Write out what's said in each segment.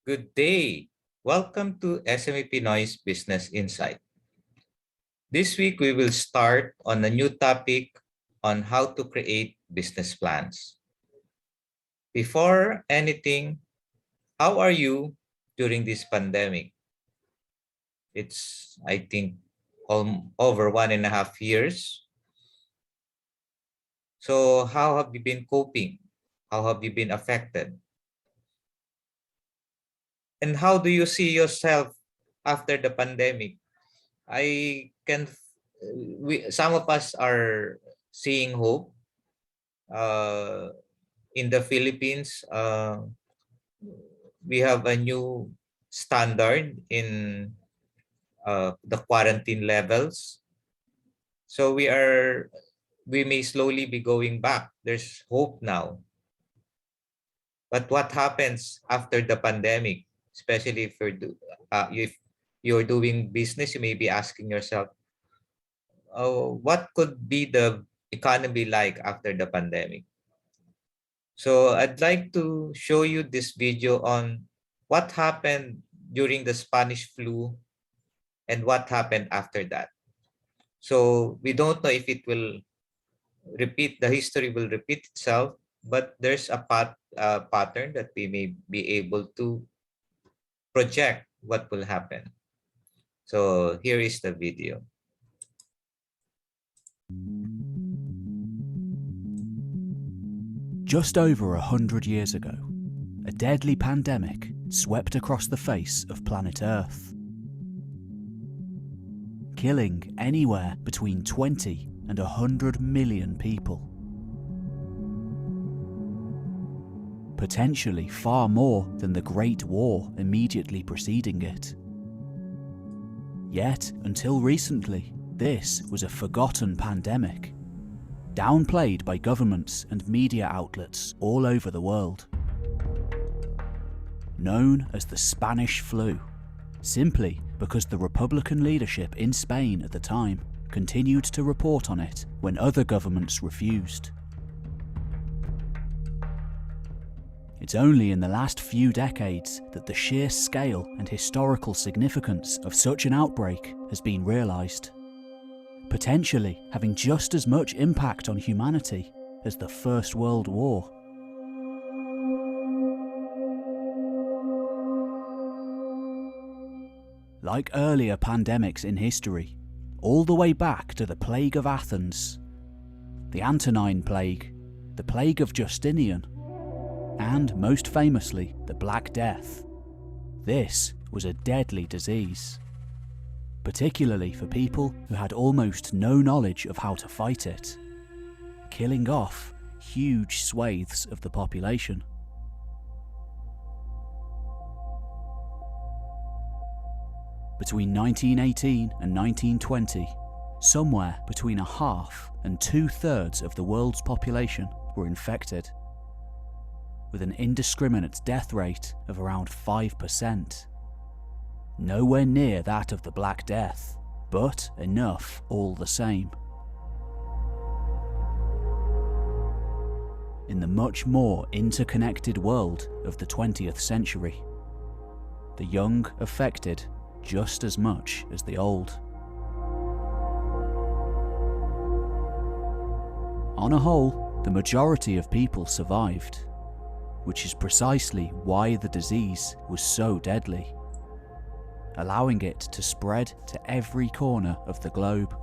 Good day. Welcome to SME Pinoy's Business Insight. This week, we will start on a new topic on how to create business plans. Before anything, how are you during this pandemic? It's, I think, over 1.5 years. So how have you been coping? How have you been affected? And how do you see yourself after the pandemic? I can, some of us are seeing hope. In the Philippines, we have a new standard in the quarantine levels. So we may slowly be going back. There's hope now. But what happens after the pandemic, especially if you're doing business, you may be asking yourself, oh, what could be the economy like after the pandemic? So I'd like to show you this video on what happened during the Spanish flu and what happened after that. So we don't know if it will the history will repeat itself, but there's a pattern that we may be able to project what will happen. So here is the video. Just over 100 years ago, a deadly pandemic swept across the face of planet Earth, killing anywhere between 20 and 100 million people. Potentially far more than the Great War immediately preceding it. Yet, until recently, this was a forgotten pandemic, downplayed by governments and media outlets all over the world. Known as the Spanish flu, simply because the Republican leadership in Spain at the time continued to report on it when other governments refused. It's only in the last few decades that the sheer scale and historical significance of such an outbreak has been realised, potentially having just as much impact on humanity as the First World War. Like earlier pandemics in history, all the way back to the Plague of Athens, the Antonine Plague, the Plague of Justinian, and most famously, the Black Death. This was a deadly disease, particularly for people who had almost no knowledge of how to fight it, killing off huge swathes of the population. Between 1918 and 1920, somewhere between 1/2 and 2/3 of the world's population were infected, with an indiscriminate death rate of around 5%. Nowhere near that of the Black Death, but enough all the same. In the much more interconnected world of the 20th century, the young affected just as much as the old. On a whole, the majority of people survived, which is precisely why the disease was so deadly, allowing it to spread to every corner of the globe.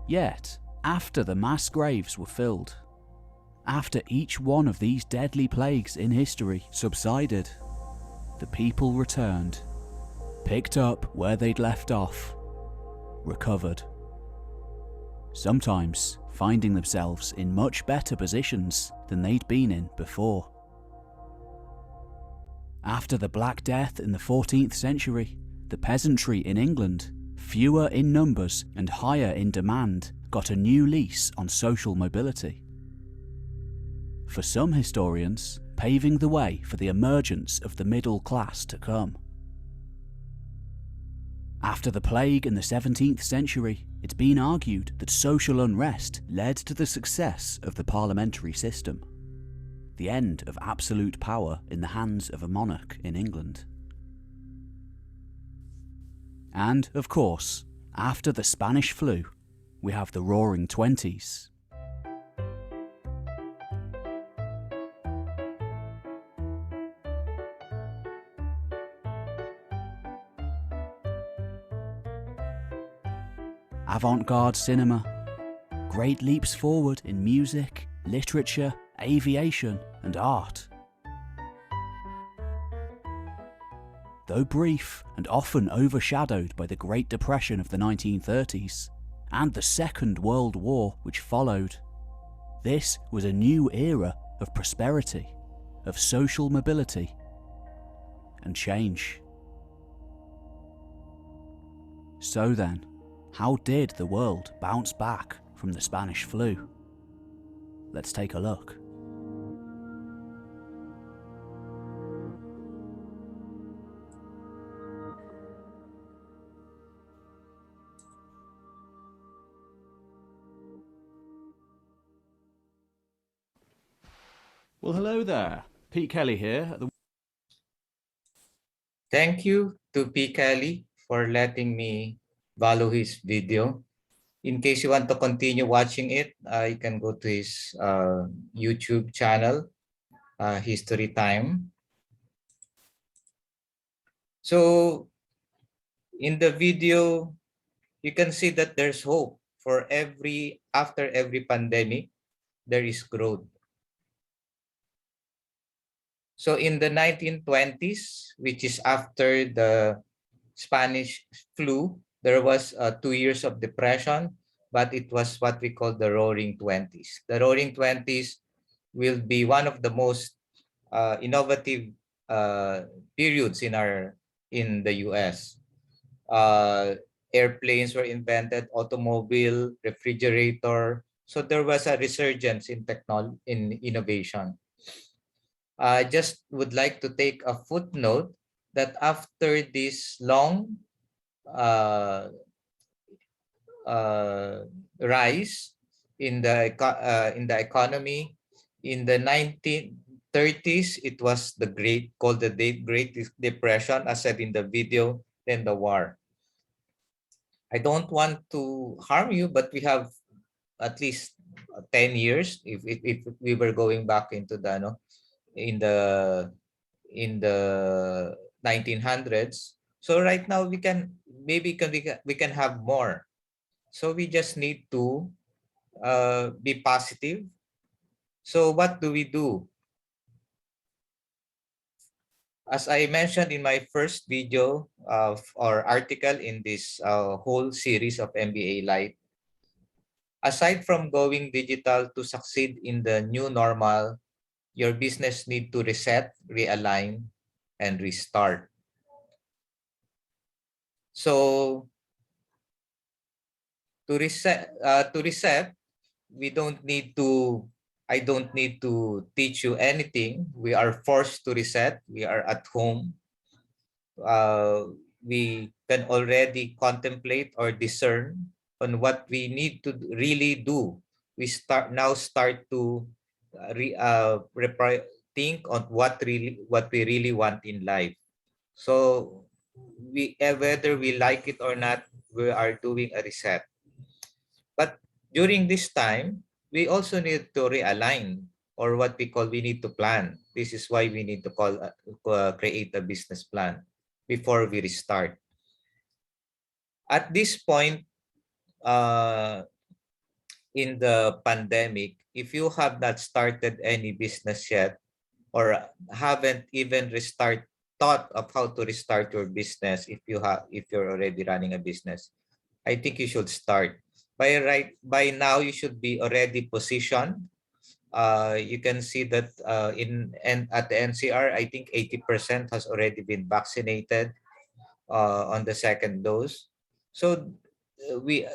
Yet, after the mass graves were filled, after each one of these deadly plagues in history subsided, the people returned, picked up where they'd left off, recovered. Sometimes finding themselves in much better positions than they'd been in before. After the Black Death in the 14th century, the peasantry in England, fewer in numbers and higher in demand, got a new lease on social mobility. For some historians, paving the way for the emergence of the middle class to come. After the plague in the 17th century, it's been argued that social unrest led to the success of the parliamentary system. the end of absolute power in the hands of a monarch in England. And, of course, after the Spanish flu, we have the Roaring Twenties. Avant-garde cinema, great leaps forward in music, literature, aviation, and art. Though brief and often overshadowed by the Great Depression of the 1930s and the Second World War which followed, this was a new era of prosperity, of social mobility, and change. So then, how did the world bounce back from the Spanish flu? Let's take a look. Well, hello there. Pete Kelly here at the... Thank you to P. Kelly for letting me follow his video. In case you want to continue watching it, you can go to his YouTube channel, History Time. So in the video, you can see that there's hope for after every pandemic, there is growth. So in the 1920s, which is after the Spanish flu, there was 2 years of depression, but it was what we call the Roaring Twenties. The Roaring Twenties will be one of the most innovative periods in the US. Airplanes were invented, automobile, refrigerator. So there was a resurgence in technology, in innovation. I just would like to take a footnote that after this long rise in the economy, in the 1930s, it was called the Great Depression, as said in the video, then the war. I don't want to harm you, but we have at least 10 years if we were going back into the in the 1900s. So right now we can have more. So we just need to be positive. So what do we do? As I mentioned in my first video or article in this whole series of MBA Lite, aside from going digital to succeed in the new normal, your business need to reset, realign, and restart. So to reset, we don't need to. I don't need to teach you anything. We are forced to reset. We are at home. We can already contemplate or discern on what we need to really do. We start to think on what we really want in life. So whether we like it or not, we are doing a reset. But during this time, we also need to realign, or what we need to plan. This is why we need to create a business plan before we restart. At this point, in the pandemic, if you have not started any business yet, or haven't even thought of how to restart your business, if you're already running a business, I think you should start. By now you should be already positioned. You can see that at the NCR, I think 80% has already been vaccinated on the second dose. So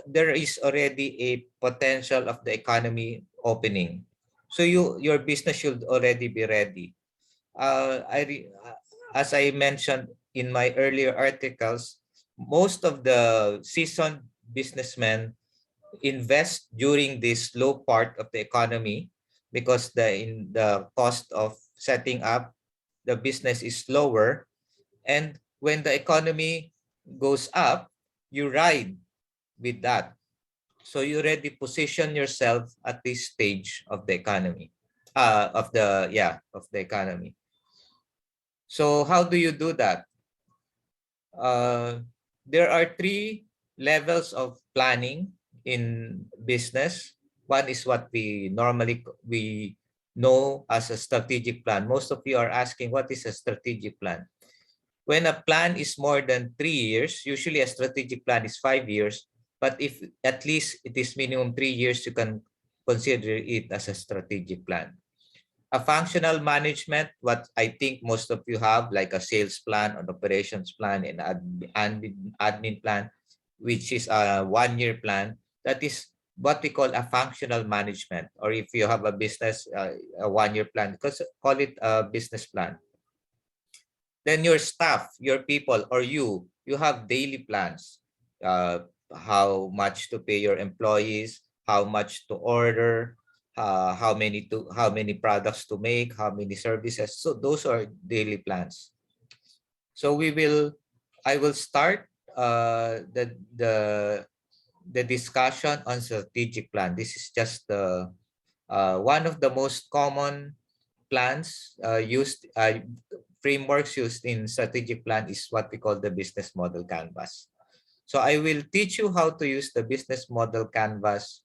there is already a potential of the economy opening. So your business should already be ready. As I mentioned in my earlier articles, most of the seasoned businessmen invest during this slow part of the economy because the cost of setting up the business is lower. And when the economy goes up, you ride with that. So you already position yourself at this stage of the economy, of the economy. So how do you do that? Uh, there are three levels of planning in business. One is what we know as a strategic plan. Most of you are asking, what is a strategic plan? When a plan is more than 3 years, usually a strategic plan is 5 years, but if at least it is minimum 3 years, you can consider it as a strategic plan. A functional management, what I think most of you have, like a sales plan, an operations plan, and admin plan, which is a 1 year plan. That is what we call a functional management. Or if you have a business, a 1 year plan, call it a business plan. Then your staff, your people, or you have daily plans. How much to pay your employees, how much to order, how many products to make, how many services. So those are daily plans. So I will start the discussion on strategic plan. This is just the one of the most common plans used frameworks used in strategic plan is what we call the business model canvas. So I will teach you how to use the business model canvas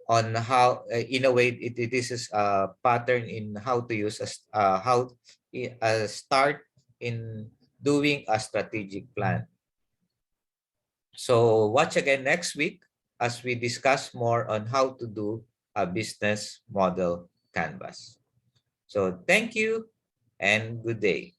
on how in a way it is a pattern in how to use a start in doing a strategic plan. So watch again next week as we discuss more on how to do a business model canvas. So thank you and good day.